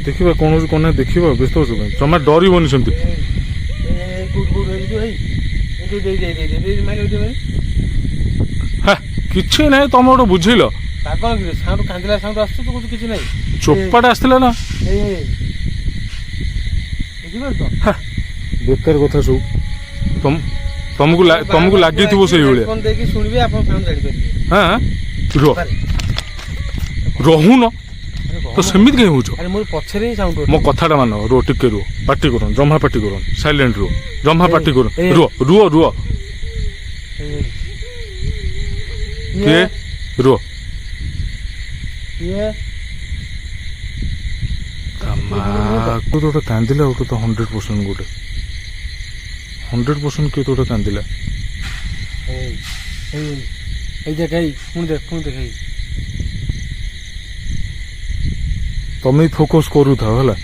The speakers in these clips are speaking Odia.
ଦେଖିବା କ'ଣ ହେଉଛି କ'ଣ ନାହିଁ ଦେଖିବା ବ୍ୟସ୍ତ ଅଛୁ କାଇଁ ଜମା ଡରିବନି ସେମିତି କିଛି ନାହିଁ ତମେ ଗୋଟେ ବୁଝିଲ ଚୋପାଟା ଆସିଥିଲା ନା ବେକାର କଥା ସବୁ ତମକୁ ଲାଗିଥିବ ସେଇଭଳିଆ ହଁ ରହୁନ ତ ସେମିତି କାହିଁ ହଉଛ ମୋ କଥାଟା ମାନ ରୁହ ଟିକେ ରୁହ ପାଟି କର ଜମା ପାଟି କର ସାଇଲେଣ୍ଟ ରୁହ ଜମା ପାଟି କର ରୁହ ରୁହ ରୁହ କିଏ ରୁହ ଗୋଟେ କାନ୍ଦିଲା ଗୋଟେ ତ 100% ଗୋଟେ 100% କିଏ ତ ଗୋଟେ କାନ୍ଦିଲା ତମେ ଫୋକସ କରୁଥାଅ ହେଲା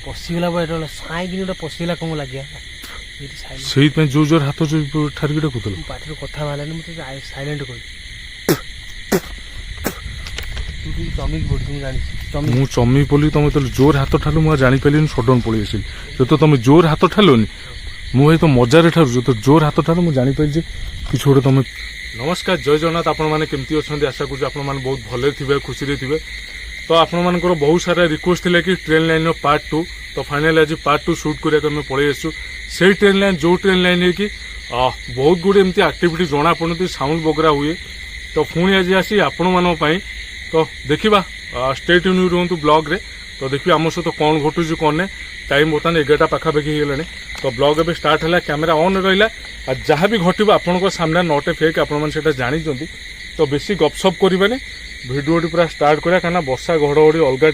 ପଶିଗଲା ପଶିଗଲା କଣ ଲାଗିଲା ସେଇଥିପାଇଁ ଯୋଉ ଜୋର ହାତ ଠାରିକି ଡାକୁଥିଲ ପାଟିରୁ କଥା ବାହାରିଲାନି ମୁଁ ସାଇଲେଣ୍ଟ କଲି ମୁଁ ଚମି ପଡିଲି ତମେ ଯେତେବେଳେ ଜୋର ହାତ ଠାରୁ ମୁଁ ଜାଣିପାରିଲିନି ସଡନ ପଳେଇ ଆସିଲି ଯେତେ ତମେ ଜୋର ହାତ ଠାରିଲନି ମୁଁ ଏଇ ତ ମଜାରେ ଠାରୁ ଯେତେ ଜୋର ହାତ ଠାରୁ ମୁଁ ଜାଣିପାରିଲି ଯେ କିଛି ଗୋଟେ ତମେ ନମସ୍କାର ଜୟ ଜଗନ୍ନାଥ ଆପଣମାନେ କେମିତି ଅଛନ୍ତି ଆଶା କରୁଛି ଆପଣମାନେ ବହୁତ ଭଲରେ ଥିବେ ଖୁସିରେ ଥିବେ ତ ଆପଣମାନଙ୍କର ବହୁତ ସାରା ରିକ୍ୱେଷ୍ଟ ଥିଲା କି ଟ୍ରେନ୍ ଲାଇନର ପାର୍ଟ 2 ତ ଫାଇନାଲି ଆଜି ପାର୍ଟ 2 ସୁଟ୍ କରିବାକୁ ଆମେ ପଳେଇ ଆସିଛୁ ସେଇ ଟ୍ରେନ୍ ଲାଇନ୍ ଯୋଉ ଟ୍ରେନ୍ ଲାଇନ୍ କି ବହୁତ ଗୁଡେ ଏମିତି ଆକ୍ଟିଭିଟି ଜଣା ପଡୁଛି ସାଉଣ୍ଡ ବଗରା ହୁଏ ତ ପୁଣି ଆଜି ଆସି ଆପଣମାନଙ୍କ ପାଇଁ ତ ଦେଖିବା ଷ୍ଟେ ଟ୍ୟୁନ୍ ରୁହନ୍ତୁ ବ୍ଲଗ୍ରେ ତ ଦେଖିବା ଆମ ସହିତ କ'ଣ ଘଟୁଛି କ'ଣ ନାହିଁ ଟାଇମ୍ ବର୍ତ୍ତମାନ 11ଟା ପାଖାପାଖି ହେଇଗଲାଣି ତ ବ୍ଲଗ୍ ଏବେ ଷ୍ଟାର୍ଟ ହେଲା କ୍ୟାମେରା ଅନ୍ ରହିଲା ଆଉ ଯାହା ବି ଘଟିବ ଆପଣଙ୍କ ସାମ୍ନାରେ ନଟ୍ ଏ ଫେକ୍ ଆପଣମାନେ ସେଇଟା ଜାଣିଛନ୍ତି ତ ବେଶୀ ଗପସପ୍ କରିବାନି ଭିଡ଼ିଓଟି ପୁରା ଷ୍ଟାର୍ଟ କରିବା କାହିଁକିନା ବର୍ଷା ଘଡ଼ଘଡ଼ି ଅଲଗା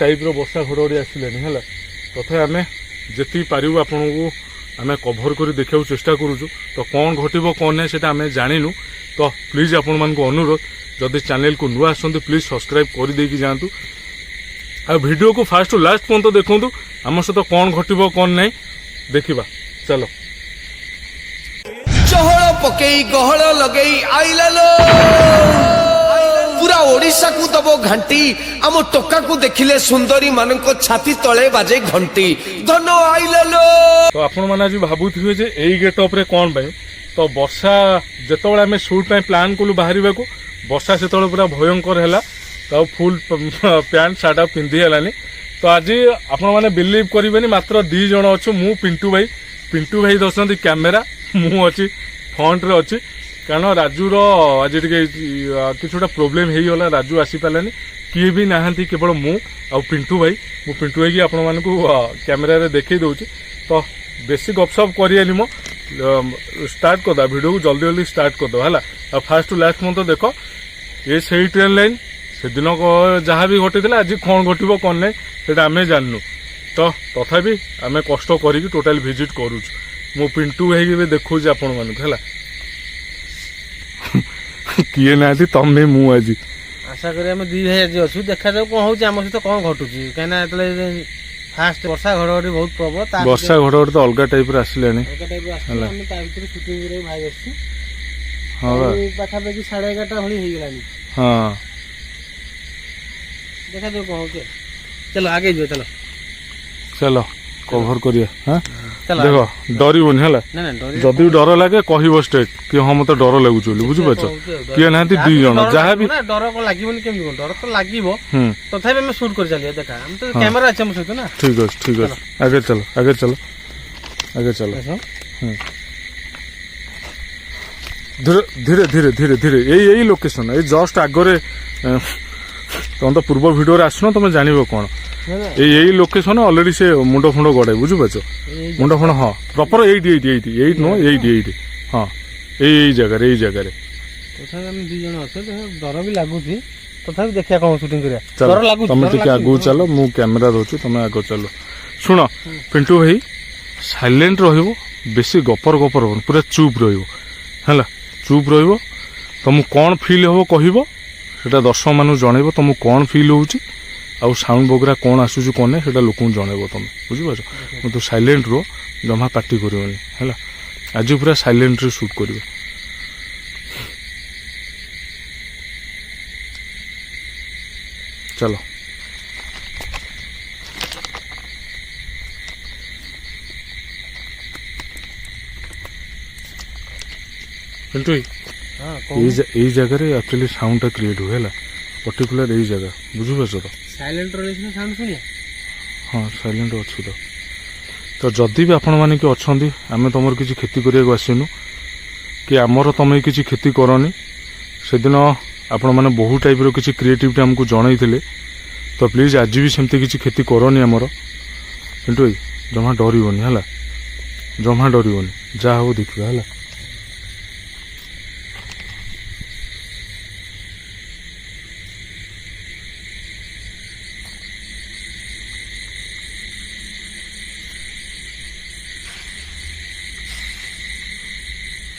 ଟାଇପ୍ର ବର୍ଷା ଘଡ଼ଘଡ଼ି ଆସିଲାନି ହେଲା ତଥାପି ଆମେ ଯେତିକି ପାରିବୁ ଆପଣଙ୍କୁ ଆମେ କଭର କରି ଦେଖିବାକୁ ଚେଷ୍ଟା କରୁଛୁ ତ କ'ଣ ଘଟିବ କ'ଣ ନାହିଁ ସେଇଟା ଆମେ ଜାଣିନୁ ତ ପ୍ଲିଜ୍ ଆପଣମାନଙ୍କୁ ଅନୁରୋଧ ଯଦି ଚ୍ୟାନେଲକୁ ନୂଆ ଆସନ୍ତି ପ୍ଲିଜ୍ ସବସ୍କ୍ରାଇବ୍ କରିଦେଇକି ଯାଆନ୍ତୁ ଆଉ ଭିଡ଼ିଓକୁ ଫାଷ୍ଟରୁ ଲାଷ୍ଟ ପର୍ଯ୍ୟନ୍ତ ଦେଖନ୍ତୁ ଆମ ସହିତ କ'ଣ ଘଟିବ କ'ଣ ନାହିଁ ଦେଖିବା ଚାଲ ଚହଳ ପକେଇ ଗହଳ ଲଗେଇ ଆଇଲାଲୋ ପୁରା ଓଡ଼ିଶାକୁ ଦବ ଘାଣ୍ଟି ଆମ ଟୋକାକୁ ଦେଖିଲେ ସୁନ୍ଦରୀ ମାନଙ୍କ ଛାତି ତଳେ ବାଜେ ଘଣ୍ଟି ଧନ ଆଇଲାଲୋ ତ ଆପଣମାନେ ଆଜି ଭାବୁଥିବେ ଯେ ଏଇ ଗେଟଅପ୍ରେ କ'ଣ ପାଇଁ ତ ବର୍ଷା ଯେତେବେଳେ ଆମେ ସୁଟ୍ ପାଇଁ ପ୍ଲାନ୍ କଲୁ ବାହାରିବାକୁ ବର୍ଷା ସେତେବେଳେ ପୁରା ଭୟଙ୍କର ହେଲା ତ ଫୁଲ୍ ପ୍ୟାଣ୍ଟ ସାର୍ଟ ଆଉ ପିନ୍ଧି ହେଲାନି ତ ଆଜି ଆପଣମାନେ ବିଲିଭ୍ କରିବେନି ମାତ୍ର 2 ଜଣ ଅଛୁ ମୁଁ ପିଣ୍ଟୁ ଭାଇ ଧରିଛନ୍ତି କ୍ୟାମେରା ମୁଁ ଅଛି ଫ୍ରଣ୍ଟରେ ଅଛି କାରଣ ରାଜୁର ଆଜି ଟିକେ କିଛି ଗୋଟେ ପ୍ରୋବ୍ଲେମ୍ ହେଇଗଲା ରାଜୁ ଆସିପାରିଲାନି କିଏ ବି ନାହାନ୍ତି କେବଳ ମୁଁ ଆଉ ପିଣ୍ଟୁ ଭାଇକି ଆପଣମାନଙ୍କୁ କ୍ୟାମେରାରେ ଦେଖେଇ ଦେଉଛି ତ ବେଶୀ ଗପସପ୍ କରିବାନି ମୋ ଷ୍ଟାର୍ଟ କରିଦେବା ଭିଡ଼ିଓକୁ ଜଲ୍ଦି ଷ୍ଟାର୍ଟ କରିଦେବା ହେଲା ଆଉ ଫାଷ୍ଟ ଟୁ ଲାଷ୍ଟ ମଧ୍ୟ ଦେଖ ଏ ସେଇ ଟ୍ରେନ୍ ଲାଇନ୍ ସେଦିନ ଯାହା ବି ଘଟିଥିଲା ଆଜି କ'ଣ ଘଟିବ କ'ଣ ନାହିଁ ସେଇଟା ଆମେ ଜାଣିନୁ ତ ତଥାପି ଆମେ କଷ୍ଟ କରିକି ଟୋଟାଲ ଭିଜିଟ୍ କରୁଛୁ ମୁଁ ପିଣ୍ଟୁ ଭାଇକି ବି ଦେଖାଉଛି ଆପଣମାନଙ୍କୁ ହେଲା କିଏ ନାହାନ୍ତି ତମେ ମୁଁ ଆଜି ଆଶା କরি ଆମେ 2 ଭାଇ ଆଜି ଅଛୁ ଦେଖାଯାଉ କ'ଣ ହଉଛି ଆମ ସହିତ କ'ଣ ଘଟୁଛି କାହିଁକିନା ଯେତେବେଳେ ଫାଷ୍ଟ ବର୍ଷା ଘଡ଼ଘଡ଼ି ବହୁତ ପ୍ରବଳ ବର୍ଷା ଘଡ଼ଘଡ଼ି ତ ଅଲଗା ଟାଇପ୍ର ଆସିଲାଣି ହେଲା ଆମେ ତା ଭିତରେ ସୁଟିଂ କରିବାକୁ ଭାଇ ଆସିଛୁ ହଁ ପାଖାପାଖି 11:30 ଭଳି ହେଇଗଲାଣି ହଁ ଦେଖାଯାଉ କ'ଣ ହଉଛି ଚାଲ ଆଗେଇ ଯିବା ଚାଲ କଭର କରିବା ହଁ ଦେଖ ଡରିବନି ହେଲା ଯଦି ଡର ଲାଗେ କହିବ ଷ୍ଟ୍ରେଟ୍ କି ହଁ ମତେ ଡର ଲାଗୁଛି ବୋଲି ବୁଝିପାରୁଛ କିଏ ନାହାନ୍ତି 2 ଜଣ ଯାହା ବି ଡର କ'ଣ ଲାଗିବନି କେମିତି କ'ଣ ଡର ତ ଲାଗିବ ତଥାପି ଆମେ ସୁଟ୍ କରି ଚାଲିବା ଦେଖା ଆମେ ତ କ୍ୟାମେରା ଅଛି ଆମ ସହିତ ନା ଠିକ ଅଛି ଆଗେ ଚାଲ ଧୀରେ ଏଇ ଲୋକେସନ ଏଇ ଜଷ୍ଟ ଆଗରେ ତମେ ତ ପୂର୍ବ ଭିଡିଓରେ ଆସିନ ତମେ ଜାଣିବ କ'ଣ ଏଇ ଲୋକେସନ ଅଲରେଡି ସେ ମୁଣ୍ଡ ଫୁଣ୍ଡ ଗଡ଼ାଏ ବୁଝିପାରୁଛ ମୁଣ୍ଡ ଫୁଣ୍ଡ ହଁ ପ୍ରପର ଏଇଠି ନୁହଁ ଏଇଠି ହଁ ଏଇ ଜାଗାରେ ତଥାପି ଆମେ 2 ଜଣ ଅଛୁ ଡର ବି ଲାଗୁଛି ତଥାପି ଦେଖିବା କ'ଣ ସୁଟିଂ କରିବା ଡର ଲାଗୁଛି ତମେ ଟିକେ ଆଗକୁ ଚାଲ ମୁଁ କ୍ୟାମେରା ଧରୁଛି ତମେ ଆଗ ଚାଲ ଶୁଣ ପିଣ୍ଟୁ ଭାଇ ସାଇଲେଣ୍ଟ ରହିବ ବେଶୀ ଗପର ପୁରା ଚୁପ୍ ରହିବ ହେଲା ଚୁପ୍ ରହିବ ତମକୁ କ'ଣ ଫିଲ୍ ହବ କହିବ সেটা দর্শক মানুষ জনাইব তোমাকে কোণ ফিল হচ্ছে ଆଉ ସାଉଣ୍ଡ ବଗେରା କ'ଣ ଆସୁଛି କ'ଣ ନାହିଁ ସେଇଟା ଲୋକଙ୍କୁ ଜଣାଇବ ତମେ ବୁଝିପାରୁଛ କିନ୍ତୁ ସାଇଲେଣ୍ଟ ରୁହ ଜମା ପାଟି କରିବନି ହେଲା ଆଜି ପୁରା ସାଇଲେଣ୍ଟରେ ସୁଟ୍ କରିବ चलो पिंटू हाँ এই জায়গায় एक्चुअली साउंडटा क्रिएट हुए है पर्टिकुलर यही जगह बुझिपार तो साइलेंट रही साउंड शुणिया हाँ साइलेंट अच्छी तो जदि भी आपण मैंने कि अच्छा आम तुम किसी क्षति करने आसनु कि आमर तुम किसी क्षति करनी से दिन आपण मैंने बहुत टाइप किसी क्रिएटिविटी आमको जनई तो प्लीज आज भी सेमती किसी क्षति करनी आमर किंतु जमा डरनी है जमा डरनी जहाँ हो देखा है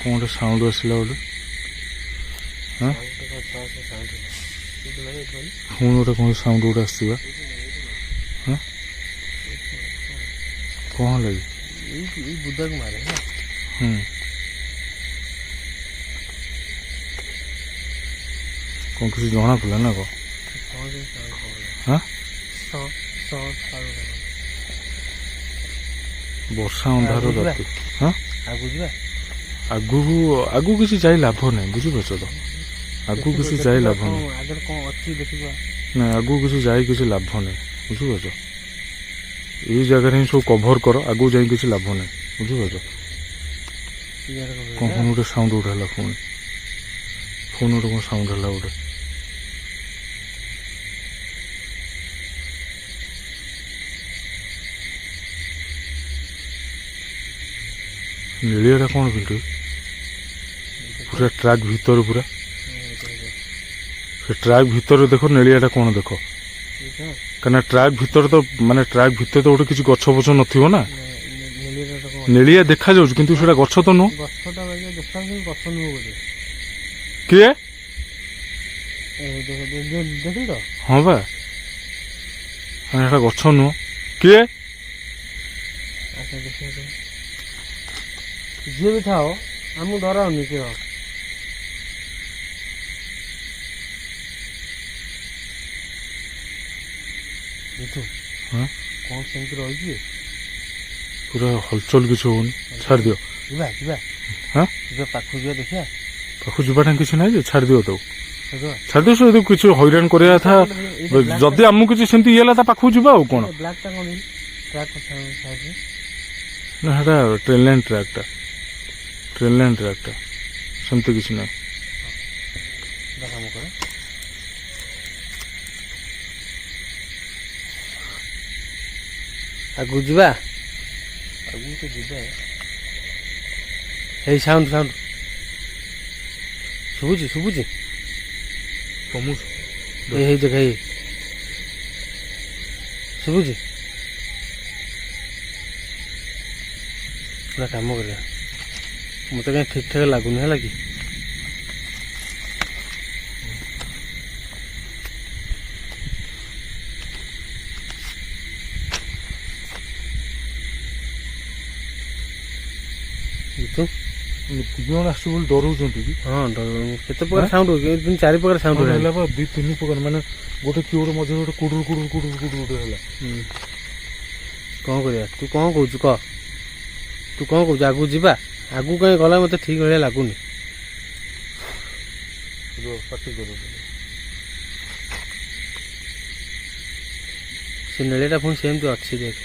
कौन गोटे साउंड आसला गोटे हाँ पुणी गोटे कौन साउंड गोटे आसवा हाँ कौन लगी बुद्धा को मारे कौन किसी जना पड़ा ना कौन हाँ वर्षा अंधार राति हाँ आगु जा आगु आगु किसी जाई लाभ नहीं बुझिपार तो आगु किसी जाई लाभ नहीं आगर कौन अच्छी देखिबा ना आगु किसी जाई किसी लाभ नहीं बुझिपार ये जगह ही सब कभर कर आगु जाई किसी लाभ नहीं बुझिपार कौन कौन गोटे साउंड उठा फोन फोन गोटे कौन साउंड है गोटे नीलिया कौन पिंटू पूरा ट्रैक भीतर पूरा से ट्रैक भीतर देखो नीलिया कौन देख कहीं ट्रैक भीतर तो माने ट्रैक भीतर तो गोटे किसी गछ फछ नथिबो ना नीलिया देखा जाउछ किंतु सेटा गछ तो नु किए हाँ बा एटा गछ नु किए जी भी था हमको डराउनी कि हाँ कौन सेमती रही पूरा हलचल किसी होनी छाड़ दियो हाँ पाखु जा देखिया पाखु जाटा किसी ना छाड़ दियो तो छाड़ दियो से किसी हैरान करा था जदि आमको किसी सेमती ये पाखु जा कौन ब्लैक टा कौन ट्रैक ना ट्रेन लाइन ट्रैकटा सेमती किसी ना आगु जा आगु तो जा हे साउंड साउंड शुभुची शुभुची कमुस हे जगह ये शुभुची पूरा काम कर मत कहीं ठीक ठाक लगुनि है कि डराउं हाँ केते प्रकार साउंड हो तीन चार प्रकार साउंड हो दी तीन प्रकार माने गोटे किए गोटे मझे गोटे कुडुर कुडुर कुडुर कुडुर गोटे है कौन कर तू कौन कह तू कौन कह आगु जा आगु कहीं गला मत ठीक भाया लगुनि से नेलेटा पुणी सेमती अच्छी देख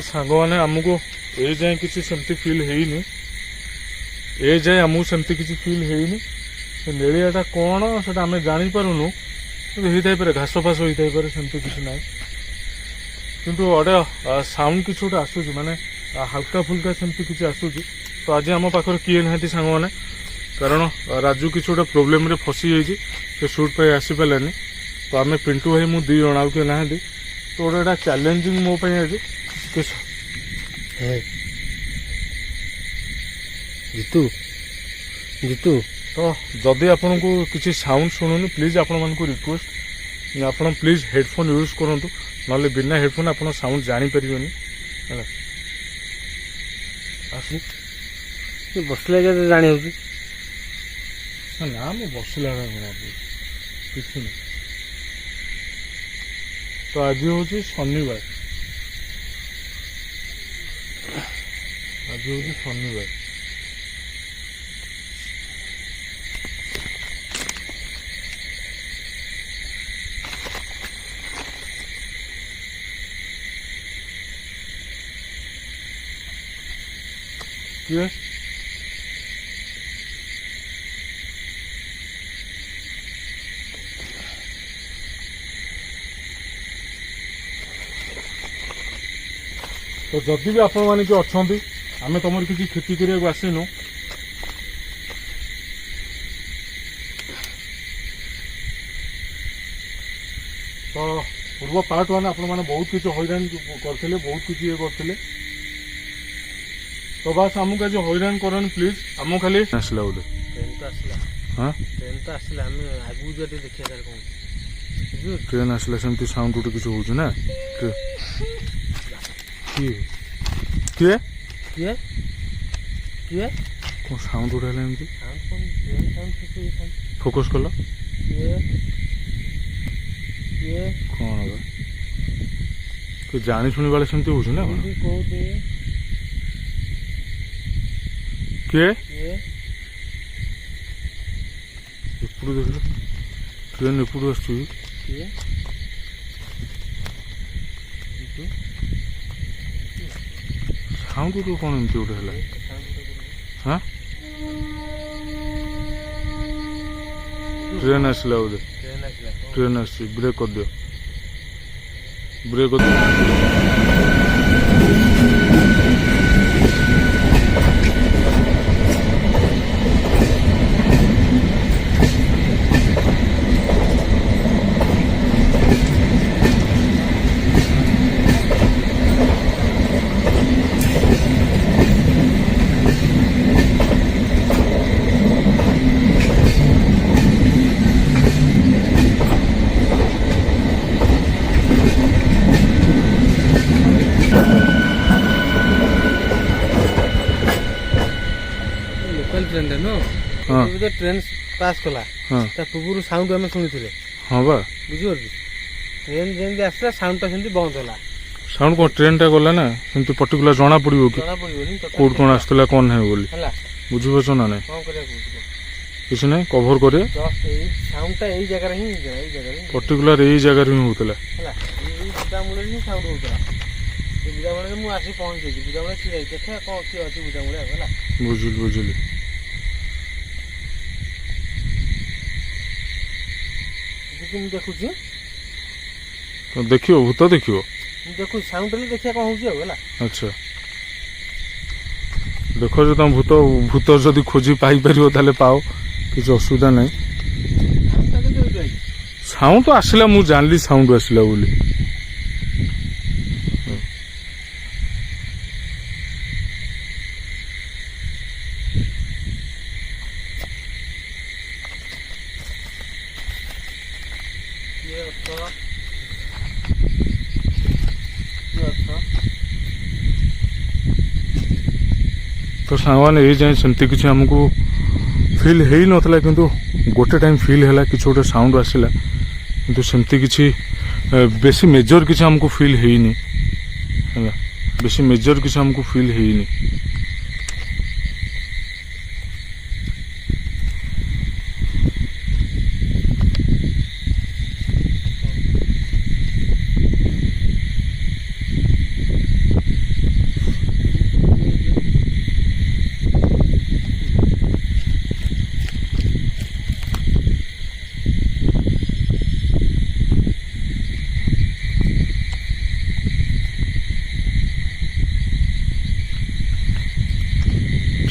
सांग मैंने आमको ए जाए किसी सेमती फिल हैनी ए जाए आमको सेमती किसी फिल हैनी से नेलियाटा कौन से आम जानी पारुनु होता पारे घास फास होता पारे सेमती किसी ना किंतु अड़े साउंड किसी गोटे आसूस माने हल्का फुल्का सेमती किसी आसूस तो आज आम पाखे किए ना सांग मैंने कारण राजू किसी गोटे प्रोब्लेम रे फसी जाइए से सुट पे आसी पारानी तो आम पिंटू भाई मु दी जन किए ना तो गोटे चैलेंजिंग मो आज जीतू जीतू तो जदि आपन को किसी साउंड शुणुनि प्लीज आपण मान को रिक्वेस्ट आपण प्लीज हेडफोन यूज करंतु नले बिना हेडफोन आपण साउंड जानी परिबेनी हैला बसले जानी हो ନା ମୁଁ ବସିଲା କିଛି ନାହିଁ। ତ ଆଜି ହଉଛି ଶନିବାର। କିଏ ତ ଯଦି ବି ଆପଣମାନେ କିଏ ଅଛନ୍ତି, ଆମେ ତମର କିଛି କ୍ଷତି କରିବାକୁ ଆସିନୁ। ତ ପୂର୍ବ ପାର୍ଟ ୱାନ୍ ଆପଣମାନେ ବହୁତ କିଛି ହଇରାଣ କରିଥିଲେ, ବହୁତ କିଛି ଇଏ କରିଥିଲେ। ତ ବାସ୍ ଆମକୁ ଆଜି ହଇରାଣ କରନି ପ୍ଲିଜ୍। ଆମକୁ ଖାଲି ଆସିଲା ବୋଧେ ଟ୍ରେନ୍ ତ ଆସିଲା। ହଁ ଟ୍ରେନ୍ ତ ଆସିଲା, ଆମେ ଆଗକୁ ଯିବା ଟିକେ ଦେଖିବା ତାର କ'ଣ ବୁଝିଲୁ। ଟ୍ରେନ୍ ଆସିଲା ସେମିତି ସାଉଣ୍ଡ ଗୋଟେ କିଛି ହଉଛି ନା। କିଏ କିଏ କିଏ କିଏ କ'ଣ ସାଉଣ୍ଡ ଗୋଟେ ହେଲା ଏମିତି? ସାଉଣ୍ଡ କ'ଣ? ଟ୍ରେନ୍ ସାଉଣ୍ଡ କିଛି ଫୋକସ୍ କଲ କିଏ କିଏ କ'ଣ ବା କି ଜାଣି ଶୁଣି ବେଳେ ସେମିତି ହଉଛି ନା କ'ଣ? କୋଉଠି କିଏ କିଏ ଏପଟୁ ଦେଖିଲ ଟ୍ରେନ୍ ଏପଟୁ ଆସୁଛି। କିଏ ସାଉଣ୍ଡ ତ କ'ଣ ଏମିତି ଗୋଟେ ହେଲା? ହଁ ଟ୍ରେନ୍ ଆସିଲା ବୋଧେ। ଟ୍ରେନ୍ ଆସିଲା। ଟ୍ରେନ୍ ଆସିଛି। ବ୍ରେକ୍ କରିଦିଅ, ବ୍ରେକ୍ କରିଦିଅ। ଲୋକାଲ ଟ୍ରେନ୍ଟା ନୁହଁ। ହଁ ଏବେ ଟ୍ରେନ୍ ପାସ୍ କଲା, ହଁ ତା ପୂର୍ବରୁ ସାଉଣ୍ଡ ଆମେ ଶୁଣିଥିଲେ। ହଁ ବା ବୁଝିପାରୁଛୁ, ଟ୍ରେନ୍ ଯେମିତି ଆସିଲା ସାଉଣ୍ଡଟା ସେମିତି ବନ୍ଦ ହେଲା। ସାଉଣ୍ଡ କ'ଣ ଟ୍ରେନ୍ଟା ଗଲା ନା ସେମିତି ପର୍ଟିକୁଲାର ଜଣା ପଡ଼ିବ କି ଜଣା ପଡ଼ିବନି ତଥାପି କୋଉଠି କ'ଣ ଆସିଥିଲା କ'ଣ ନାହିଁ ବୋଲି? ହେଲା। ବୁଝିପାରୁଛ ନା ନାହିଁ? କ'ଣ କରିବାକୁ କହୁଛୁ? କିଛି ନାହିଁ, କଭର କରିବା। ଜଷ୍ଟ ଏଇ ସାଉଣ୍ଡଟା ଏଇ ଜାଗାରେ ହିଁ ହେଇଥିଲା, ଏଇ ଜାଗାରେ ହିଁ ପର୍ଟିକୁଲାର ଏଇ ଜାଗାରେ ହିଁ ହଉଥିଲା। ହେଲା। ଏଇ ବୁଦାମୂଳରେ ହିଁ ସାଉଣ୍ଡ ହଉଥିଲା। ସେ ବୁଦାମୂଳରେ ମୁଁ ଆସି ପହଞ୍ଚିଛି। ବୁଦାମୂଳେ ଛିଡ଼ା ହେଇଛି। ଦେଖିବା କ'ଣ କିଏ ଅଛି ବୁଦାମୂଳେ ଆଉ ହେଲା। ବୁଝିଲି ବୁଝିଲି। ମୁଁ ଦେଖୁଛି, ତ ଦେଖିବ, ଭୂତ ଦେଖିବ। ମୁଁ ଦେଖୁଛି ସାଉଣ୍ଡ ହେଲେ ଦେଖିବା କ'ଣ ହଉଛି ଆଉ ହେଲା। ଆଚ୍ଛା ଦେଖ ଯେ ତମ ଭୂତ ଯଦି ଖୋଜି ପାଇପାରିବ ତାହେଲେ ପାଅ, କିଛି ଅସୁବିଧା ନାହିଁ। ସାଉଣ୍ଡଟା କିନ୍ତୁ ଏଇଠୁ ଆଇଛି। ସାଉଣ୍ଡ ଆସିଲା, ମୁଁ ଜାଣିଲି ସାଉଣ୍ଡ ଆସିଲା ବୋଲି। କିଏ ଅଛ? କିଏ ଅଛ? ତ ସାଙ୍ଗମାନେ ଏଇ ଯାଏଁ ସେମିତି କିଛି ଆମକୁ ଫିଲ୍ ହେଇନଥିଲା, କିନ୍ତୁ ଗୋଟେ ଟାଇମ୍ ଫିଲ୍ ହେଲା, କିଛି ଗୋଟେ ସାଉଣ୍ଡ ଆସିଲା, କିନ୍ତୁ ସେମିତି କିଛି ବେଶୀ ମେଜର କିଛି ଆମକୁ ଫିଲ୍ ହେଇନି ହେଲା। ବେଶୀ ମେଜର କିଛି ଆମକୁ ଫିଲ୍ ହେଇନି।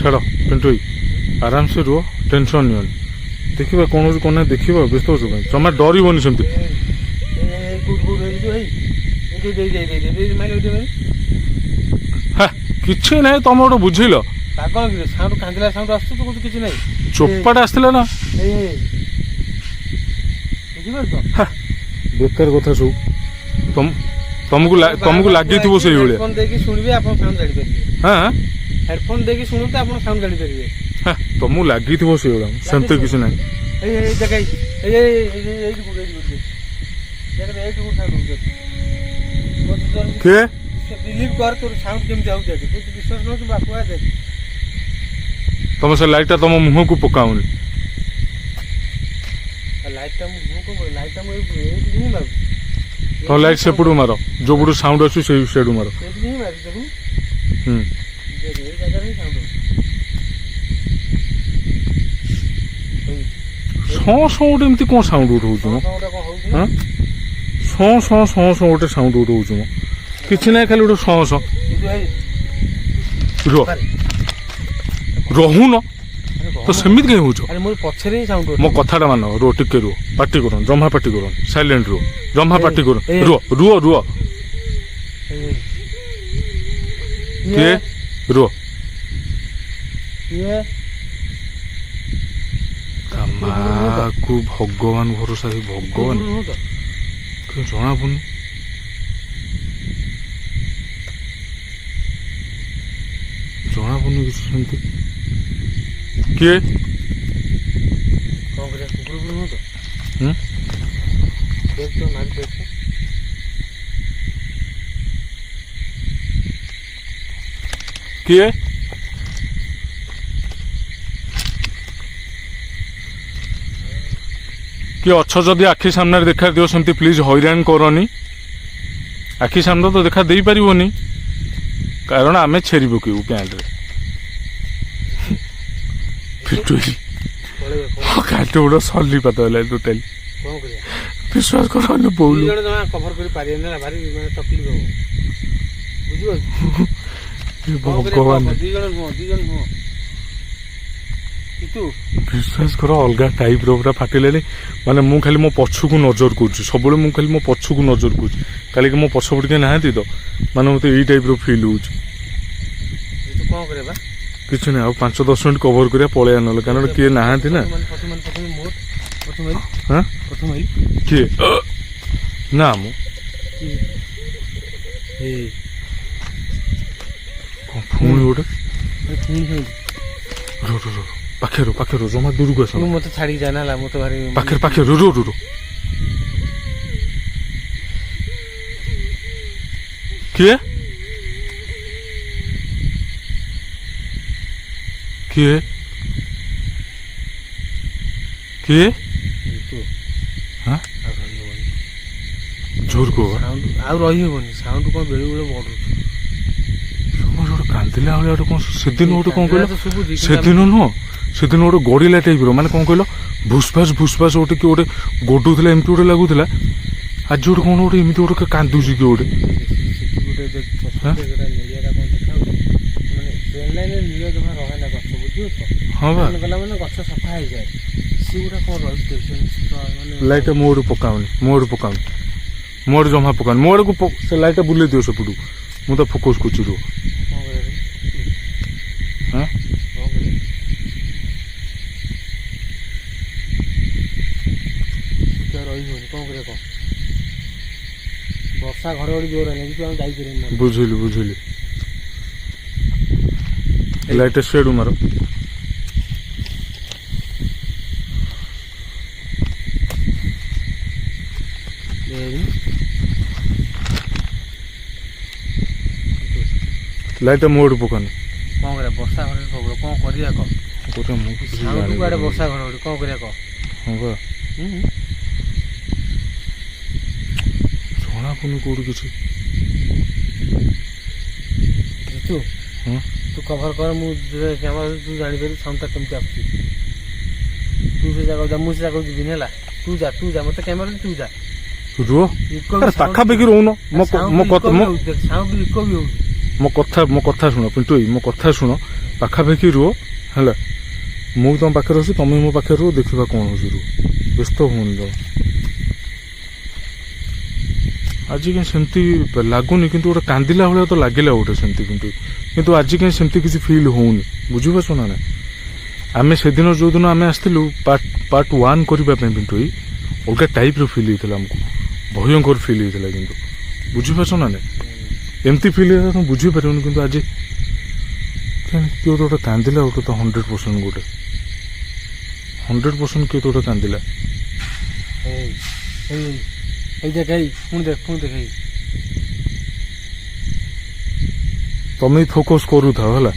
ଛାଡ଼ ପିଣ୍ଟୁ ଭାଇ, ଆରାମସେ ରୁହ, ଟେନସନ୍ ନିଅନି। ଦେଖିବା କ'ଣ ହେଉଛି କ'ଣ ନାହିଁ, ଦେଖିବା, ବ୍ୟସ୍ତ ହେଉଛ ପାଇଁ ଜମା ଡରିବନି ସେମିତି। କିଛି ନାହିଁ, ତମେ ଗୋଟେ ବୁଝିଲ। ପାଗଳ କିରେ, ସାଉଣ୍ଡ କାନ୍ଦିଲା ସାଉଣ୍ଡ ଆସୁଛି, ତୁ କହୁଛୁ କିଛି ନାହିଁ। ଚୋପାଟା ଆସିଥିଲା ନା, ବୁଝିପାରୁଛ? ବେକାର କଥା ସବୁ। ତମକୁ ଲାଗିଥିବ ସେଇଭଳିଆ। ହେଡଫୋନ ଦେଇକି ଶୁଣିବେ, ଆପଣ ସାଉଣ୍ଡ ଜାଣିପାରିବେ। ହଁ ହେଡଫୋନ ଦେଇକି ଶୁଣନ୍ତୁ, ଆପଣ ସାଉଣ୍ଡ ଜାଣିପାରିବେ। হ্যাঁ ତମକୁ ଲାଗିଥିବ ସେଇଗୁଡ଼ା ସେମିତି କିଛି ନାହିଁ। ଏଇ ଏଇ ଦେଖ ଏଇ ଏଇ ଏଇ ଏଇଠି କୋଉଠି ଦେଖ ଏଇଠି କୋଉଠି ସାଉଣ୍ଡ ହଉଛି। କିଏ ବିଲିଭ କର ତୋର ସାଉଣ୍ଡ କେମିତି ହଉଛି ଦେଖ ତୁ ବିଶ୍ୱାସ କରୁଛୁ ବାପୁଆ ଦେଖ ତମ ସେ ଲାଇଟଟା ତମ ମୁହଁକୁ ପକାଉନି। ଲାଇଟଟା ମୁଁ କଣ କରେ ଲାଇଟଟା ମୁଁ ଏଇଠି ହିଁ ମାରୁଛି ତମ ଲାଇଟ୍ ସେପଟୁ ମାର ଯୋଉପଟୁ ସାଉଣ୍ଡ ଆସୁଛି ସେଇ ସେଠୁ ମାର। ଏଇଠି ହିଁ ମାରୁଛି ଦେଖୁନୁ ହୁଁ ଦେଖ ଏଇ ଜାଗାରେ ହିଁ ସାଉଣ୍ଡ ହଉଛି। ସଁ ସଁ ଗୋଟେ ଏମିତି କଣ ସାଉଣ୍ଡ ଗୋଟେ ହଉଛି ମ କଣ ହଉଛି ହଁ ସଁ ସଁ ସଁ ସଁ ଗୋଟେ ସାଉଣ୍ଡ ଗୋଟେ ହଉଛି ମ କିଛି ନାହିଁ ଖାଲି ଗୋଟେ ସଁ ସଁ। କିନ୍ତୁ ଏଇ ରୁହ ରହୁନ ତ ସେମିତି କାହିଁ ହଉଛ? ଆରେ ମୋର ପଛରେ ହିଁ ସାଉଣ୍ଡ ମୋ କଥାଟା ମାନ ରୁହ ଟିକେ ରୁହ ପାଟି କର ଜମା ପାଟି କର ସାଇଲେଣ୍ଟ ରୁହ ଜମା ପାଟି କର ରୁହ ରୁହ ରୁହ କିଏ ରୁହ ଇଏ ମାକୁ ଭଗବାନ ଭରସା ହେଇ ଭଗବାନ କିଛି ଜଣା ପଡୁନି। ଜଣା ପଡୁନି କିଛି ସେମିତି କିଏ କଣ କରିବା କୁକୁର ନୁହଁ ତ ହୁଁ ଦେଖ ତ ମାରି ଦେଖ କିଏ କିଏ ଅଛ ଯଦି ଆଖି ସାମ୍ନାରେ ଦେଖା ଦିଅ ସେମିତି ପ୍ଲିଜ ହଇରାଣ କରନି। ଆଖି ସାମ୍ନାରେ ତ ଦେଖା ଦେଇପାରିବନି କାରଣ ଆମେ ଛେରି ପକେଇବୁ ପ୍ୟାଣ୍ଟରେ ଫିଟୁଛି କାଠ ଗୋଟେ ସଲି ପାତ ହେଲା ଟୋଟାଲି କଣ କରିବା ବିଶ୍ୱାସ କର ଦି ବୋଉଲୁ ଜଣ ଜମା କଭର କରି ପାରିବେନି ନା ଭାରି ମାନେ ତକଲିଫ ହବ ବୁଝିପାରୁଛୁ କଣ କରିବା ଭଗବାନ ଦି ଜଣ ନୁହଁ କିନ୍ତୁ ବିଶ୍ୱାସ କର ଅଲଗା ଟାଇପ୍ର ପୁରା ଫାଟିଲେଣି ମାନେ ମୁଁ ଖାଲି ମୋ ପଛକୁ ନଜର କରୁଛି ସବୁବେଳେ ମୁଁ ଖାଲି ମୋ ପଛକୁ ନଜର କରୁଛି କାଲିକି ମୋ ପଛପଟେ କେହି ନାହାନ୍ତି ତ ମାନେ ମୋତେ ଏଇ ଟାଇପ୍ର ଫିଲ୍ ହଉଛି। ତୁ କଣ କରିବା ବା କିଛି ନାହିଁ ଆଉ 5-10 ମିନିଟ୍ କଭର କରିବା ପଳେଇବା ନହେଲେ କାରଣ କିଏ ନାହାନ୍ତି ନା ହଁ କିଏ ନା ମୁଁ କଣ ପୁଣି ଗୋଟେ ପାଖରେ ଜମା ଦୂରକୁ ଆସ ମତେ ଛାଡିକି ଯାଏ ନା ମତେ ଭାରି ପାଖରେ ରୁ କିଏ କିଏ କିଏ ଜୋର କୁହ ଆଉ ରହିହବନି ସାଉଣ୍ଡ କଣ ବେଳେ ବେଳେ ବଢୁଛି ଗୋଟେ କାନ୍ଦିଲା ଭଳିଆ ଗୋଟେ କଣ ସେଦିନ ଗୋଟେ କଣ କହିଲ ଶୁଭୁଛି ସେଦିନ ନୁହଁ ସେଦିନ ଗୋଟେ ଗଡିଲା ଟାଇପ୍ର ମାନେ କଣ କହିଲ ଭୁସଭାସ ଗୋଟେ କି ଗୋଟେ ଗୋଡୁଥିଲା ଏମିତି ଗୋଟେ ଲାଗୁଥିଲା ଆଜି ଗୋଟେ କଣ ଗୋଟେ ଏମିତି ଗୋଟେ କାନ୍ଦୁଛି କି ଗୋଟେ ହଁ ବା ଗଛ ସଫା ହେଇଯାଏ ସେଗୁଡା କଣ ରହିଛି ଲାଇଟ୍ଟା ମୋ ଆଡକୁ ପକାଉନି ମୋ ଆଡୁ ଜମା ପକାଉନି ମୋ ଆଡକୁ ସେ ଲାଇଟ୍ଟା ବୁଲେଇ ଦିଅ ସେପଟୁ ମୁଁ ତ ଫୋକସ୍ କରୁଛି ରୁହ ହଁ ରହିବନି କଣ କରିବା କହ ବର୍ଷା ଘଡଘଡି ଜୋର ହେଲେ ଆମେ ଯାଇପାରିବୁନି ବୁଝିଲି ଲାଇଟ୍ଟା ସେଡୁ ମାର ଲାଇଟ୍ଟା ମୋ ଆଡୁ ପକାନି କଣ କରିବା ବର୍ଷା ଘଡଘଡି ପ୍ରବଳ କଣ କରିବା କହ ମୁଁ କିଛି କୁଆଡେ ବର୍ଷା ଘଡଘଡି କଣ କରିବା କହ ହଁ ବା ଜଣା ପଡୁନି କୋଉଠି କିଛି ତୁ କଭର କର ମୁଁ କ୍ୟାମେରା ତୁ ଜାଣିପାରିବୁ ସାଉଣ୍ଡଟା କେମିତି ଆସୁଛି ତୁ ସେ ଜାଗାକୁ ଯା ମୁଁ ସେ ଜାଗାକୁ ଯିବିନି ହେଲା ତୁ ଯା ମତେ କ୍ୟାମେରା ତୁ ଯା ରୁହ ପାଖାପାଖି ରହୁନ ମୋ କଥା ଶୁଣ ପିଣ୍ଟୁ ମୋ କଥା ଶୁଣ ପାଖାପାଖି ରୁହ ହେଲା ମୁଁ ତମ ପାଖରେ ଅଛି ତମେ ମୋ ପାଖରେ ରୁହ ଦେଖିବା କଣ ହଉଛି ରୁହ ବ୍ୟସ୍ତ ହୁଅନି ତ ଆଜି କାହିଁ ସେମିତି ଲାଗୁନି କିନ୍ତୁ ଗୋଟେ କାନ୍ଦିଲା ଭଳିଆ ତ ଲାଗିଲା ଗୋଟେ ସେମିତି କିନ୍ତୁ ଆଜି କାହିଁ ସେମିତି କିଛି ଫିଲ୍ ହଉନି ବୁଝିପାରୁଛ ନା ନାଇଁ ଆମେ ସେଦିନ ଯୋଉଦିନ ଆମେ ଆସିଥିଲୁ ପାର୍ଟ 1 କରିବା ପାଇଁ ପିଣ୍ଟୁ ଅଲଗା ଟାଇପ୍ର ଫିଲ୍ ହେଇଥିଲା ଆମକୁ ଭୟଙ୍କର ଫିଲ୍ ହେଇଥିଲା କିନ୍ତୁ ବୁଝିପାରୁଛ ନା ନାଇଁ ଏମିତି ଫିଲ୍ ହେଇଥିଲା ତମେ ବୁଝିପାରିବନି କିନ୍ତୁ ଆଜି କିଏ ଗୋଟେ କାନ୍ଦିଲା ଗୋଟେ ତ 100% ଗୋଟେ 100% କିଏ ଗୋଟେ କାନ୍ଦିଲା। এই দেখ এই পুଣି দেখ ଏଇ ତମେ ଫୋକସ୍ କରୁଥାଅ ହେଲା।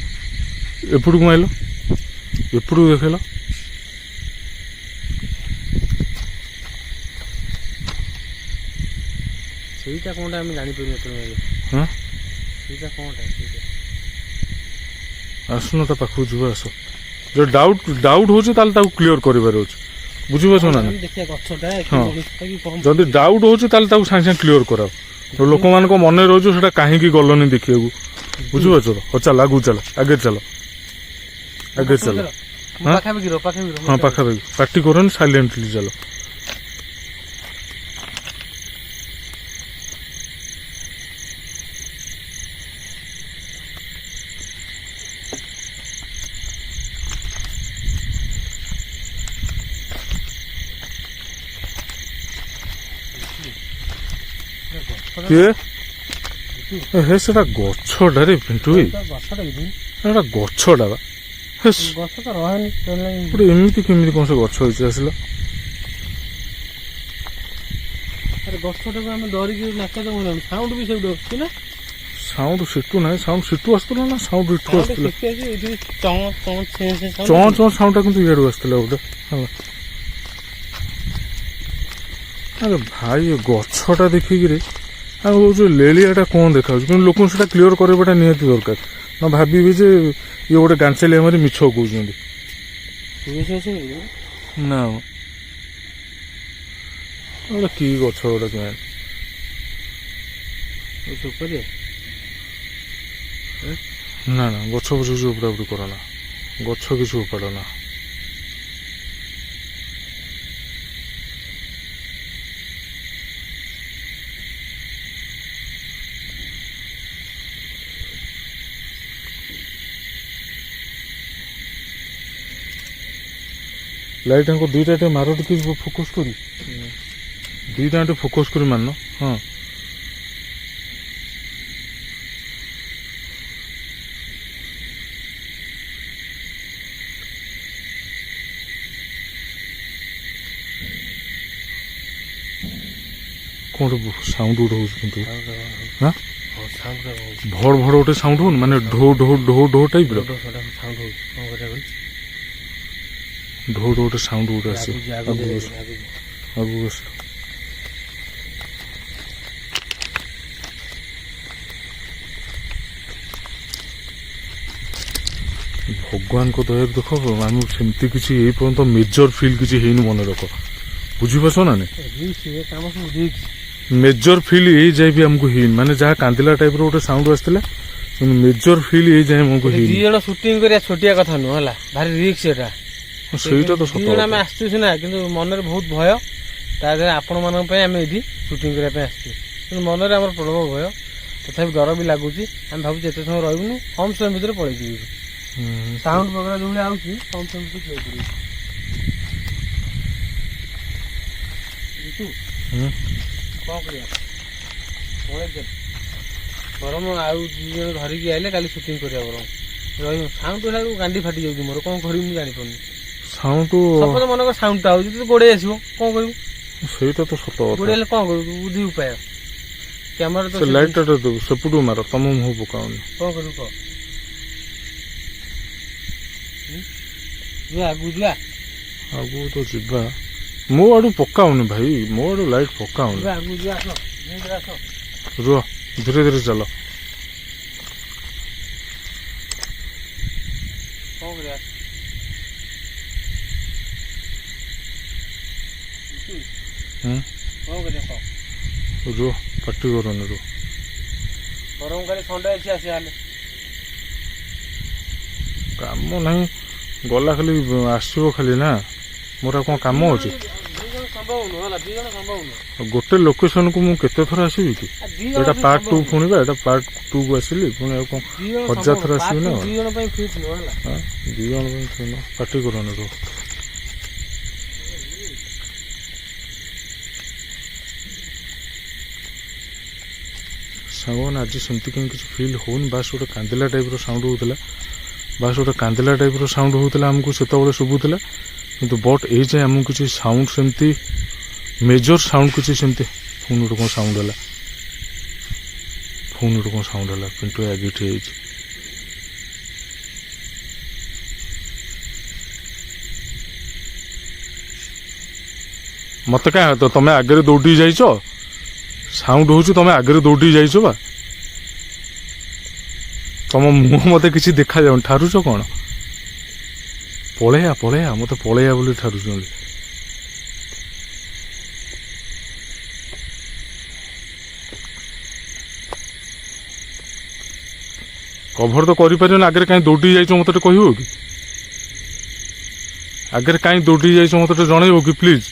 ଏପଟକୁ ମାଇଲ ଏପଟକୁ ଦେଖେଇଲ। ସେଇଟା କଣଟା ଆମେ ଜାଣିପାରିବୁ ହଁ ସେଇଟା କଣଟା ଆସୁନ ତା ପାଖକୁ ଯିବ ଆସ। ଯଦି ଡାଉଟ୍ ହଉଛି ତାହେଲେ ତାକୁ କ୍ଲିୟର କରିବାର ଅଛି। ବୁଝିପାରୁଛ ନା? ଦେଖିବା ଗଛଟା ହଁ ଯଦି ଡାଉଟ୍ ହଉଛି ତାହେଲେ ତାକୁ ସାଙ୍ଗେ ସାଙ୍ଗେ କ୍ଲିୟର କରାଅ। ଲୋକମାନଙ୍କ ମନେ ରହୁଛି ସେଟା କାହିଁକି ଗଲନି ଦେଖିବାକୁ। ବୁଝିପାରୁଛ ତ? ହଉ ଚାଲ ଆଗକୁ ଚାଲ ଆଗରେ ଚାଲ ଆଗରେ ଚାଲ। ପାଖାପାଖି ହଁ ପାଖାପାଖି ପାର୍ଟି କରନି ସାଇଲେଣ୍ଟଲି ଚାଲ। କିଏ ହେ ସେଟା ଗଛଟାରେ ପିଣ୍ଟୁ ସେଟା ଗଛଟା ବା ଗଛ ତ ରହେନି ଗୋଟେ ଏମିତି କେମିତି କଣ ସେ ଗଛ ହେଇଛି ଆସିଲା। ଗଛଟାକୁ ଆମେ ଡରିକି ନାଚ ଦେଉନାହାନ୍ତି ସାଉଣ୍ଡ ବି ସେଇଠୁ ଆସୁଛି ନା। ସାଉଣ୍ଡ ସେଠୁ ନାହିଁ ସାଉଣ୍ଡ ସେଠୁ ଆସୁଥିଲା ନା ସାଉଣ୍ଡ ଏଠୁ ଆସୁଥିଲା। ଚଁ ସାଉଣ୍ଡ ଟା କିନ୍ତୁ ଇଆଡୁ ଆସିଥିଲା ଗୋଟେ ହେଲା। ଆରେ ଭାଇ ଏ ଗଛଟା ଦେଖିକିରି ଆଉ ଯୋଉ ଲେଳିଆଟା କଣ ଦେଖାଯାଉଛି କିନ୍ତୁ ଲୋକଙ୍କୁ ସେଟା କ୍ଲିୟର କରିବାଟା ନିହାତି ଦରକାର। ନା ଭାବିବି ଯେ ଇଏ ଗୋଟେ ଗାଞ୍ଚେଲି ଆମର ମିଛ କହୁଛନ୍ତି। ନା ଗୋଟେ କି ଗଛ ଗୋଟେ କେମିତି ନା ନା ଗଛ ଫଛ କିଛି ଉପଡ଼ାଉଡ଼ି କର ନା ଗଛ କିଛି ଉପାଡ଼ ନା। ଲାଇଟ୍ ଆଙ୍କ ଦୁଇଟା ଟିକେ ମାର ଟିକେ ଫୋକସ୍ କରି ଦୁଇଟା ଟିକେ ଫୋକସ୍ କରି ମାନ। ହଁ କଣ ସାଉଣ୍ଡ ଗୋଟେ ହଉଛି କିନ୍ତୁ ଭଡ ଭଡ ଗୋଟେ ସାଉଣ୍ଡ ହଉନି ମାନେ ଢୋ ଢୋ ଢୋ ଢୋ ଟାଇପର ଢୋ ଢୋ ଗୋଟେ ସାଉଣ୍ଡ ଗୋଟେ ଆସେ। ଆଗକୁ ଆସ ଆଗକୁ ଆସ। ଭଗବାନଙ୍କ ଦୟାରୁ ଦେଖ ଆମକୁ ସେମିତି କିଛି ଏଇ ପର୍ଯ୍ୟନ୍ତ ମେଜର ଫିଲ୍ କିଛି ହେଇନି ମନେ ରଖ। ବୁଝିପାରୁଛ ନା ନାଇଁ ମେଜର ଫିଲ୍ ଏଇ ଯାଏ ବି ଆମକୁ ହେଇନି ମାନେ ଯାହା କାନ୍ଦିଲା ଟାଇପର ଗୋଟେ ସାଉଣ୍ଡ ଆସିଥିଲା କିନ୍ତୁ ମେଜର ଫିଲ୍ ଏଇ ଯାଏ ଆମକୁ ହେଇନି। 2 ଜଣ ସୁଟିଂ କରିବା ଛୋଟିଆ କଥା ନୁହଁ ହେଲା ଭାରି ରିକ୍ସ ଏଟା। ସେଇଟା ତ ସତ ଜଣ ଆମେ ଆସିଛୁ ସିନା କିନ୍ତୁ ମନରେ ବହୁତ ଭୟ ତା ଦେହରେ ଆପଣ ମାନଙ୍କ ପାଇଁ ଆମେ ଏଠି ସୁଟିଂ କରିବା ପାଇଁ ଆସିଛୁ କିନ୍ତୁ ମନରେ ଆମର ପ୍ରବଳ ଭୟ ତଥାପି ଡର ବି ଲାଗୁଛି। ଆମେ ଭାବୁଛୁ ଏତେ ସମୟ ରହିବୁନି କମ୍ ସମୟ ଭିତରେ ପଳେଇ ଯିବୁ। ସାଉଣ୍ଡ ବଗେରା ଯୋଉ ଭଳିଆ ଆଉଛି କମ୍ ସମୟ ଭିତରେ ପଳେଇ ଯିବୁ। କଣ କରିବା ବରଂ ଆଉ 2 ଜଣ ଧରିକି ଆଇଲେ କାଲି ସୁଟିଂ କରିବା ବରଂ ରହିବ। ସାଉଣ୍ଡ ହେଲାକୁ ଗାଣ୍ଡି ଫାଟି ଯାଉଛି ମୋର କଣ କରିବି ମୁଁ ଜାଣିପାରୁନି। ସାଉଣ୍ଡ ସପୋଜ ମନେକର ସାଉଣ୍ଡଟା ହଉଛି ତୁ ଗୋଡେଇ ଆସିବ କଣ କରିବୁ? ସେଇଟା ତ ସତ କଥା। ଗୋଡେଇ ହେଲେ କଣ କରିବୁ ବୁଦ୍ଧି ଉପାୟ କ୍ୟାମେରା ତ ଲାଇଟ୍ ଟା ଦେବୁ ସେପଟୁ ମାର ତମ ମୁହଁ ପକାଉନି। କଣ କରିବୁ କହ ଯିବା ଆଗକୁ ଯିବା ଆଗକୁ ତ ଯିବା ମୋ ଆଡୁ ପକାଉନି ଭାଇ ମୋ ଆଡୁ ଲାଇଟ୍ ପକାଉନି। ଆଗକୁ ଯିବା ଆସ ରୁହ ଧୀରେ ଧୀରେ ଚାଲ। କଣ କରିବା କଣ କରିବା କହ ରୁହ ପାଟି କରନି ରୁହ। ବରଂ କାଲି ଥଣ୍ଡା ଅଛି ଆସିବା ହେଲେ କାମ ନାହିଁ ଗଲା ଖାଲି ଆସିବ ଖାଲି ନା ମୋର ଆଉ କଣ କାମ ଅଛି। 2 ଜଣ ସମ୍ଭବ ନୁହଁ ହେଲା 2 ଜଣ ସମ୍ଭବ ନୁହଁ। ଗୋଟେ ଲୋକେସନ କୁ ମୁଁ କେତେ ଥର ଆସିବି କି? ଏଇଟା ପାର୍ଟ 2 ପୁଣି ବା ଏଇଟା ପାର୍ଟ 2 କୁ ଆସିଲି ପୁଣି ଆଉ କଣ 1000 ଥର ଆସିବି ନା। 2 ଜଣ ପାଇଁ ଫିଟ୍ ନୁହଁ ହେଲା 2 ଜଣ ପାଇଁ ଫିଟ୍ ନୁହଁ ପାଟି କରନି ରୁହ। ସାଙ୍ଗମାନେ ଆଜି ସେମିତି କାହିଁ କିଛି ଫିଲ୍ ହଉନି ବାସ୍ ଗୋଟେ କାନ୍ଦିଲା ଟାଇପର ସାଉଣ୍ଡ ହଉଥିଲା ବାସ୍ ଗୋଟେ କାନ୍ଦିଲା ଟାଇପ୍ର ସାଉଣ୍ଡ ହେଉଥିଲା ଆମକୁ ସେତେବେଳେ ଶୁଭୁଥିଲା, କିନ୍ତୁ ବଟ୍ ଏଇ ଯାଏଁ ଆମକୁ କିଛି ସାଉଣ୍ଡ ସେମିତି ମେଜର ସାଉଣ୍ଡ କିଛି ସେମିତି ଫୋନ୍ ଗୋଟେ କ'ଣ ସାଉଣ୍ଡ ହେଲା, ଫୋନ୍ ଗୋଟେ କ'ଣ ସାଉଣ୍ଡ ହେଲା, ପିଣ୍ଟୁ ଆଗେ ଠିଆ ହେଇଛି। ମତେ କାଁ ତ ତମେ ଆଗରେ ଦୌଡ଼ିକି ଯାଇଛ, ସାଉଣ୍ଡ ହଉଛି ତମେ ଆଗରେ ଦୌଡ଼ିକି ଯାଇଛ ବା, ତମ ମୁହଁ ମତେ କିଛି ଦେଖାଯାଉନି, ଠାରୁଛ କ'ଣ? ପଳେୟା ପଳେୟା ମତେ ପଳେୟା ବୋଲି ଠାରୁଛନ୍ତି। କଭର ତ କରିପାରିବନି, ଆଗରେ କାହିଁ ଦୌଡ଼ିକି ଯାଇଛ ମତେ ଟିକେ କହିବ କି? ଆଗରେ କାହିଁ ଦୌଡ଼ିକି ଯାଇଛ ମତେ ଟିକେ ଜଣେଇବ କି ପ୍ଲିଜ୍?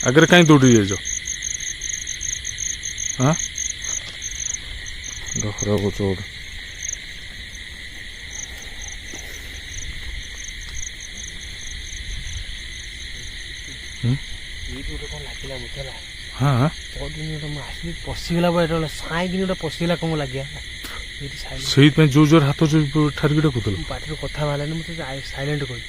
ଆଗରେ କାହିଁ ଦୌଡ଼ିକି ଯାଇଛ? ହଁ ଖରାପ କରୁଛ ଗୋଟେ। ହଁ ପଶିଗଲା ସାଇକିନି ଗୋଟେ ପଶିଗଲା କଣ ଲାଗିଲା, ସେଇଥିପାଇଁ ଯୋଉ ଜୋର ହାତ ଠାରିକି ଡାକୁଥିଲ। ପାଟିରୁ କଥା ବାହାରିଲାନି, ମୁଁ ତ ସାଇଲେଣ୍ଟ କହିଲି।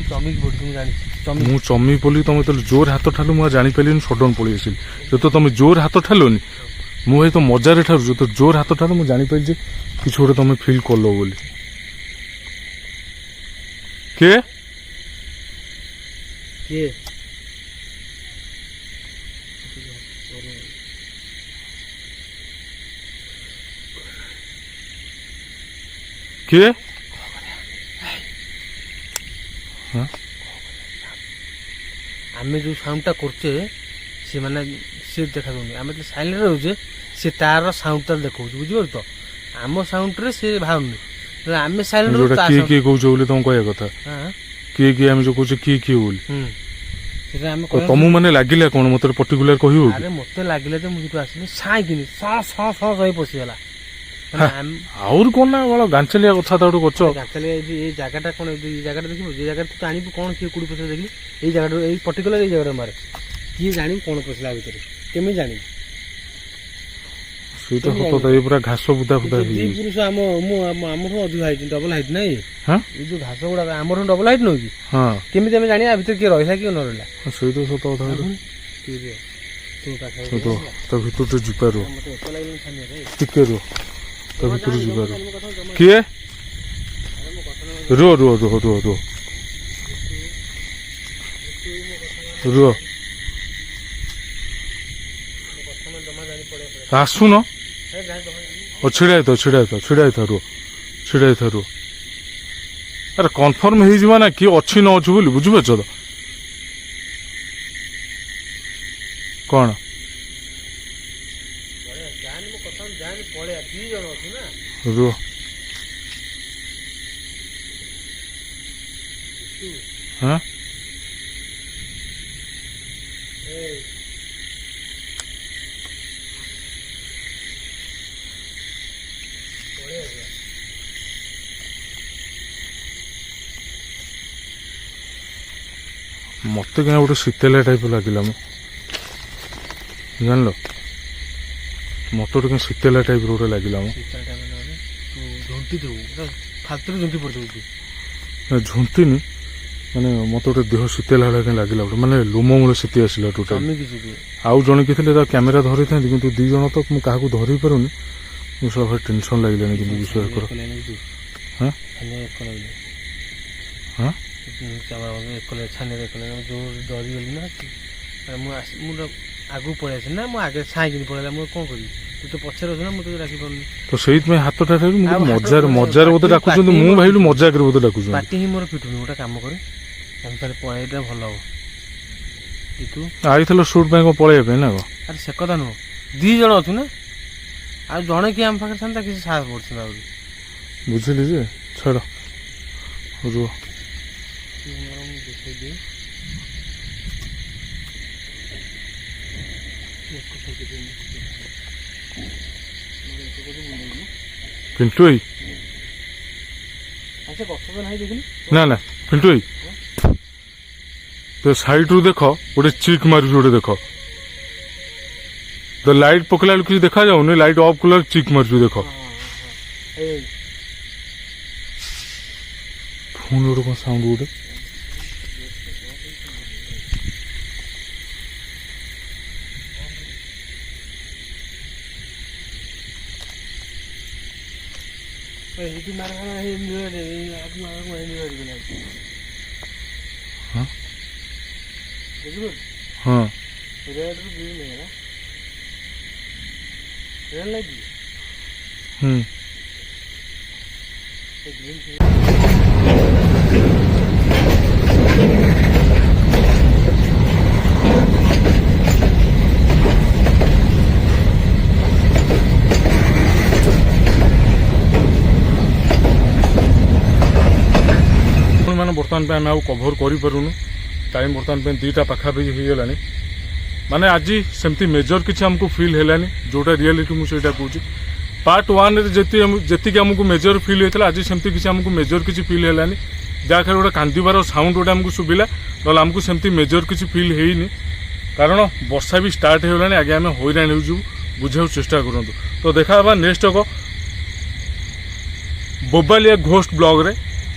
ଚମିକି ପଡୁଛି ମୁଁ ଜାଣିଛି, ମୁଁ ଚମି ପଡିଲି, ତମେ ଯେତେବେଳେ ଜୋର ହାତ ଠାରିଲ ମୁଁ ଜାଣିପାରିଲିନି, ସଡନ ପଳେଇ ଆସିଲି। ଯେତେବେଳେ ତମେ ଜୋର ହାତ ଠାରିଲନି, ମୁଁ ଭାଇ ତ ମଜାରେ ଠାରୁଛି, ଯେତେବେଳେ ଜୋର ହାତ ଠାରିଲ ମୁଁ ଜାଣିପାରିଲି ଯେ କିଛି ଗୋଟେ ତମେ ଫିଲ୍ କଲ ବୋଲି। କିଏ କିଏ କିଏ ଆମେ ଯୋଉ ସାଉଣ୍ଡଟା କରୁଛେ ସେମାନେ ସେ ଦେଖା ଦଉନି, ଆମେ ଯେତେବେଳେ ସାଇଲେଣ୍ଟ ରହୁଛେ ସେ ତାର ସାଉଣ୍ଡଟା ଦେଖାଉଛି, ବୁଝିପାରୁଛ ତ? ଆମ ସାଉଣ୍ଡରେ ସେ ବାହାରୁନି, ଆମେ ସାଇଲେଣ୍ଟ ଯୋଉଟା କିଏ କିଏ କହୁଛ ବୋଲି ତମ କହିବା କଥା। କିଏ କିଏ ଆମେ ଯୋଉ କହୁଛେ କିଏ କିଏ ବୋଲି, ସେଟା ଆମେ ତମକୁ ମାନେ ଲାଗିଲା କ'ଣ ମତେ ପର୍ଟିକୁଲାର କହିବ କି? ଆରେ ମତେ ଲାଗିଲା ଯେ ମୁଁ ସେଠୁ ଆସିଲି ସାଇକିନି ସଇ ପଶିଗଲା। ଆହୁରି କ'ଣ ନା ବଳ ଗାଞ୍ଚଲିଆ କଥା ଗୋଟେ କରୁଛ। ଗାଞ୍ଚଲିଆ ଏଇ ଜାଗାଟା କ'ଣ, ଏଇ ଜାଗାଟା ଦେଖିବୁ, ଯେ ଜାଗାରେ ତୁ ଆଣିବୁ କ'ଣ କିଏ କୋଉଠି ପଶିଲା ଦେଖିଲି, ଏଇ ଜାଗାଟା ଏଇ ପର୍ଟିକୁଲାର ଏଇ ଜାଗାଟା ମାରେ, କିଏ ଜାଣିବୁ କ'ଣ ପଶିଲା ଭିତରେ, କେମିତି ଜାଣିବୁ? ସେଇଟା ସତ, ଏଇ ପୁରା ଘାସ ବୁଦା ଫୁଦା ହେଇଯାଇଛି। ପୁରୁଷ ଆମଠୁ ଅଧିକ ହାଇଟ୍, ଡବଲ ହାଇଟ୍ ନାଇଁ, ଏଇ ଯୋଉ ଘାସ ଗୁଡାକ ଆମଠୁ ଡବଲ ହାଇଟ୍ ନୁହେଁ କି? ହଁ, କେମିତି ଆମେ ଜାଣିବା ଆ ଭିତରେ କିଏ ରହିଲା କି ନ ରହିଲା? ସେଇଟା ସତ କଥା। ତା ଭିତରୁ ଯିବା ରୁହ, ଟିକେ ରୁହ, ତା ଭିତରୁ ଯିବା ରୁହ। କିଏ? ରୁହ ରୁହ ରୁହ ରୁହ ରୁହ ରୁହ, ଆସୁନ, ଛିଡ଼ା ହେଇଥାଉ ଛିଡ଼ା ହେଇଥାଉ ଛିଡ଼ା ହେଇଥାଉ, ରୁହ ଛିଡ଼ା ହେଇଥାଉ, ରୁହ। ଆରେ କନଫର୍ମ ହେଇଯିବା ନା କିଏ ଅଛି ନ ଅଛି ବୋଲି, ବୁଝିପାରୁଛ ତ? କ'ଣ ରୁହ, ହଁ ମତେ କାହିଁ ଗୋଟେ ଶୀତେଲା ଟାଇପ ଲାଗିଲା, ମୁଁ ଜାଣିଲ, ମତେ ଗୋଟେ କାହିଁ ଶୀତେଲା ଟାଇପ ଗୋଟେ ଲାଗିଲା। ମୁଁ ଝୁଣ୍ଟିନି, ମାନେ ମତେ ଗୋଟେ ଦେହ ଶୀତେଲା ଭଳିଆ କାହିଁ ଲାଗିଲା, ଗୋଟେ ମାନେ ଲୋମ ମୂଳ ଶୀତି ଆସିଲା ଟୋଟାଲ। ଆଉ ଜଣେ କିଏ ଥିଲେ ତା କ୍ୟାମେରା ଧରିଥାନ୍ତି, କିନ୍ତୁ 2 ଜଣ ତ ମୁଁ କାହାକୁ ଧରି ପାରୁନି, ମୁଁ ସବୁ ଭାରି ଟେନସନ ଲାଗିଲାନି। କିନ୍ତୁ ବିଶ୍ୱାସ କର, ହଁ ହଁ ଡରିଗଲି ନା, ମୁଁ ଆଗକୁ ପଳେଇ ଆସିଲି ନା, ମୁଁ ଆଗରେ ସାଇକିନି ପଳେଇଲା, ମୁଁ କ'ଣ କରିବି? ତୁ ତ ପଛରେ ଅଛୁ ନା, ମୁଁ ତତେ ଡାକି ପାରୁନି। ତ ସେଇଥିପାଇଁ ହାତଟା ଠାରୁ ମଜାରେ ବୋଧେ ଡାକୁଛନ୍ତି, ମୁଁ ଭାବିଲି ମଜାକରେ ବୋଧେ ଡାକୁଛନ୍ତି। ପାଟି ହିଁ ମୋର ଫିଟୁନି, ଗୋଟେ କାମ କରେ, ଆମେ ତାହେଲେ ପଳେଇଟା ଭଲ ହବ। ତୁ ଆଇଥିଲ ସୁଟ୍ ପାଇଁ କ'ଣ ପଳେଇବା ପାଇଁ ନା କ'ଣ? ଆରେ ସେ କଥା ନୁହଁ, 2 ଜଣ ଅଛୁ ନା, ଆଉ ଜଣେ କିଏ ଆମ ପାଖରେ ଥାନ୍ତା, କିଛି ସାହସ ପଡୁଥିଲା ଆହୁରି। ବୁଝିଲି ଯେ, ଛାଡ଼ ରୁହ। ପିଣ୍ଟୁ ଭାଇ, ନା ନା ପିଣ୍ଟୁ ଭାଇ, तो साइड रू देख गोटे चिक मारुଛି गोटे देख तो लाइट पकड़ा बेलू किसी देखा जाऊनी लाइट ऑफ कलर चिक मारुଛି देख फोन गोटे कौन साउंड गोटे ଏଇଠି ମାରଖାନା हाँ ବୁଝିପାରିଲୁ हाँ ରେଡ୍ରୁ ଗ୍ରୀନ୍ ହେଇଗଲା ରେଡ୍ ଲାଇଟ୍ ଗ୍ରୀନ୍ मैंने बर्तमान आम आउ कभर करूँ टाइम बर्तमान 2टा पाखापाखि हो गलानी माने आज सेमती मेजर किसी आमको फिल है जोटा रियलिटी मुझे कहूँ पार्ट 1 जी आमको मेजर फिल होता आज सेमती किसी आमको मेजर किसी फिल है जहाँ गोटे कांदार साउंड गोटे आमको शुभिला ना आमको सेमती मेजर किसी फिल है कारण वर्षा भी स्टार्ट हो गलानी आगे आम हैरान हो बुझे चेष्टा करूँ तो देखा नेक्स्ट बोबालिया घोस्ट ब्लॉग रे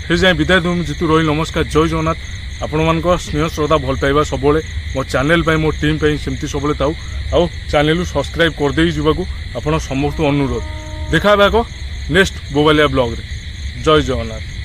फिर जाए विदाय दूँ जीतू रही नमस्कार जय जगन्नाथ आपण मान स्नेह श्रद्धा भल पाइबा सब मो चैनल मो टीम सेमती सब आउ चैनल सब्सक्राइब करदे जावाक आपण समस्त अनुरोध देखा नेक्स्ट बोबालिया ब्लॉग रे जय जगन्नाथ।